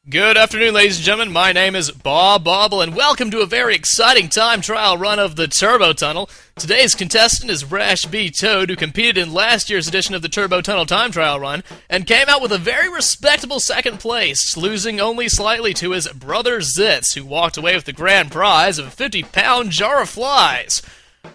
Good afternoon, ladies and gentlemen. My name is Bob Bobble, and welcome to a very exciting time trial run of the Turbo Tunnel. Today's contestant is Rash B. Toad, who competed in last year's edition of the Turbo Tunnel time trial run, and came out with a very respectable second place, losing only slightly to his brother Zitz, who walked away with the grand prize of a 50-pound jar of flies.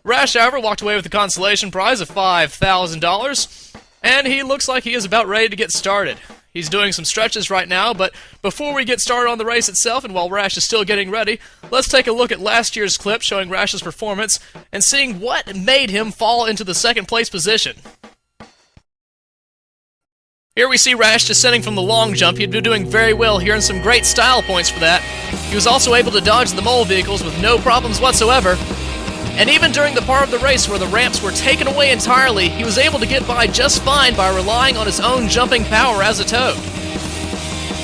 Rash, however, walked away with the consolation prize of $5,000, and he looks like he is about ready to get started. He's doing some stretches right now, but before we get started on the race itself, and while Rash is still getting ready, let's take a look at last year's clip showing Rash's performance and seeing what made him fall into the second place position. Here we see Rash descending from the long jump. He'd been doing very well here, and some great style points for that. He was also able to dodge the mole vehicles with no problems whatsoever. And even during the part of the race where the ramps were taken away entirely, he was able to get by just fine by relying on his own jumping power as a Toad.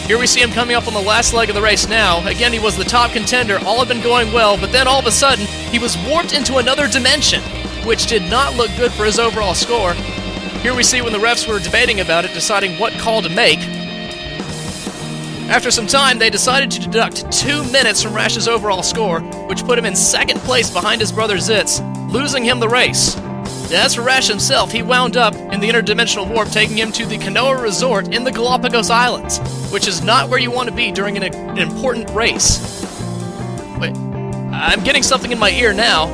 Here we see him coming up on the last leg of the race now. Again, he was the top contender, all had been going well, but then all of a sudden, he was warped into another dimension, which did not look good for his overall score. Here we see when the refs were debating about it, deciding what call to make. After some time, they decided to deduct 2 minutes from Rash's overall score, which put him in second place behind his brother Zitz, losing him the race. As for Rash himself, he wound up in the interdimensional warp, taking him to the Canoa Resort in the Galapagos Islands, which is not where you want to be during an important race. Wait, I'm getting something in my ear now.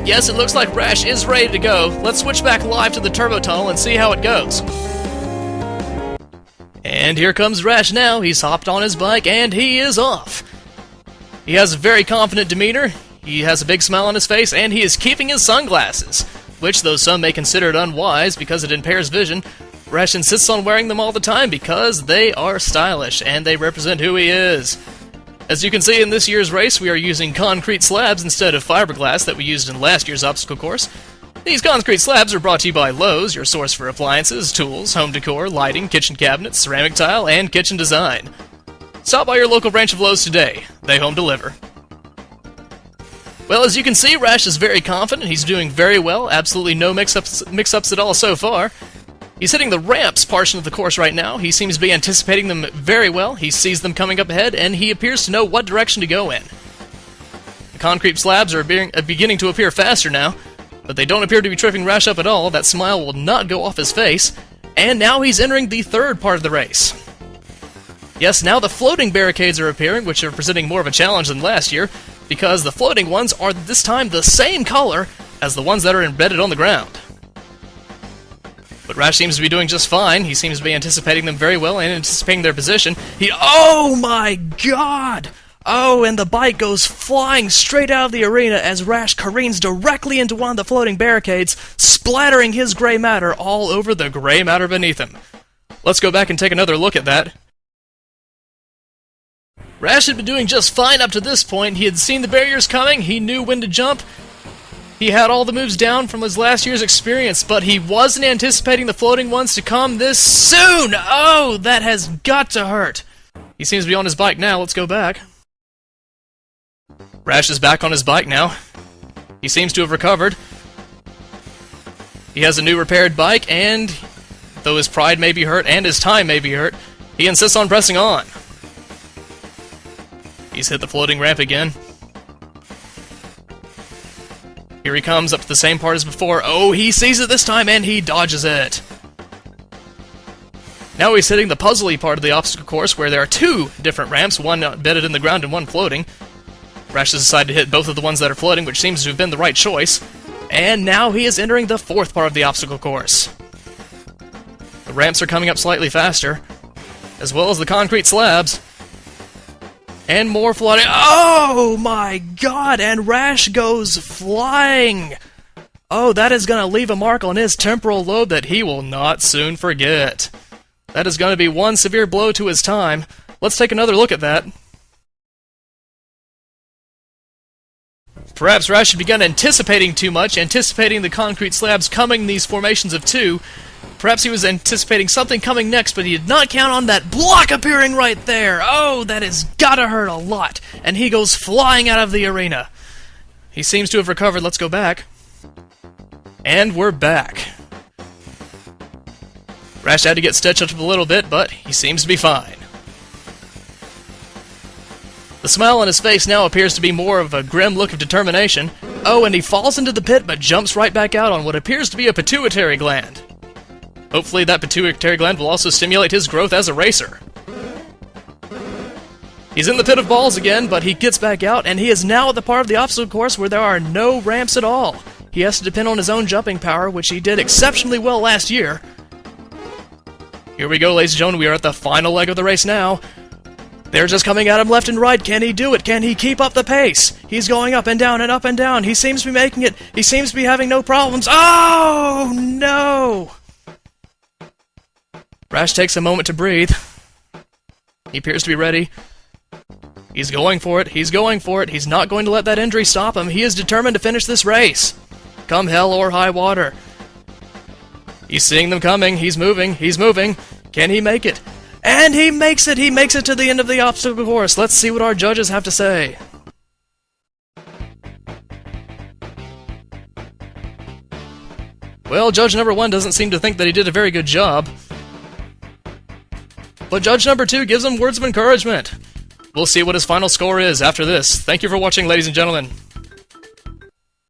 Yes, it looks like Rash is ready to go. Let's switch back live to the Turbo Tunnel and see how it goes. And here comes Rash now. He's hopped on his bike, and he is off. He has a very confident demeanor, he has a big smile on his face, and he is keeping his sunglasses, which, though some may consider it unwise because it impairs vision, Rash insists on wearing them all the time because they are stylish, and they represent who he is. As you can see in this year's race, we are using concrete slabs instead of fiberglass that we used in last year's obstacle course. These concrete slabs are brought to you by Lowe's, your source for appliances, tools, home decor, lighting, kitchen cabinets, ceramic tile, and kitchen design. Stop by your local branch of Lowe's today. They home deliver. Well, as you can see, Rash is very confident. He's doing very well. Absolutely no mix-ups at all so far. He's hitting the ramps portion of the course right now. He seems to be anticipating them very well. He sees them coming up ahead, and he appears to know what direction to go in. The concrete slabs are beginning to appear faster now, but they don't appear to be tripping Rash up at all. That smile will not go off his face. And now he's entering the third part of the race. Yes, now the floating barricades are appearing, which are presenting more of a challenge than last year, because the floating ones are this time the same color as the ones that are embedded on the ground. But Rash seems to be doing just fine. He seems to be anticipating them very well and anticipating their position. Oh my god! Oh, and the bike goes flying straight out of the arena as Rash careens directly into one of the floating barricades, splattering his gray matter all over the gray matter beneath him. Let's go back and take another look at that. Rash had been doing just fine up to this point. He had seen the barriers coming, he knew when to jump, he had all the moves down from his last year's experience, but he wasn't anticipating the floating ones to come this soon! Oh, that has got to hurt. He seems to be on his bike now. Let's go back. Rash is back on his bike now. He seems to have recovered. He has a new repaired bike, and though his pride may be hurt and his time may be hurt, he insists on pressing on. He's hit the floating ramp again. Here he comes up to the same part as before. Oh, he sees it this time, and he dodges it. Now he's hitting the puzzly part of the obstacle course, where there are two different ramps, one embedded in the ground and one floating. Rash has decided to hit both of the ones that are floating, which seems to have been the right choice. And now he is entering the fourth part of the obstacle course. The ramps are coming up slightly faster, as well as the concrete slabs. And more flooding. Oh my god! And Rash goes flying! Oh, that is going to leave a mark on his temporal lobe that he will not soon forget. That is going to be one severe blow to his time. Let's take another look at that. Perhaps Rash had begun anticipating too much, anticipating the concrete slabs coming in these formations of two. Perhaps he was anticipating something coming next, but he did not count on that block appearing right there. Oh, that has gotta hurt a lot. And he goes flying out of the arena. He seems to have recovered. Let's go back. And we're back. Rash had to get stitched up a little bit, but he seems to be fine. The smile on his face now appears to be more of a grim look of determination. Oh, and he falls into the pit but jumps right back out on what appears to be a pituitary gland. Hopefully that pituitary gland will also stimulate his growth as a racer. He's in the pit of balls again, but he gets back out, and he is now at the part of the obstacle course where there are no ramps at all. He has to depend on his own jumping power, which he did exceptionally well last year. Here we go, ladies and gentlemen, we are at the final leg of the race now. They're just coming at him left and right. Can he do it? Can he keep up the pace? He's going up and down and up and down. He seems to be making it. He seems to be having no problems. Oh, no! Rash takes a moment to breathe. He appears to be ready. He's going for it. He's going for it. He's not going to let that injury stop him. He is determined to finish this race. Come hell or high water. He's seeing them coming. He's moving. He's moving. Can he make it? And he makes it! He makes it to the end of the obstacle course. Let's see what our judges have to say. Well, judge number 1 doesn't seem to think that he did a very good job. But judge number 2 gives him words of encouragement. We'll see what his final score is after this. Thank you for watching, ladies and gentlemen.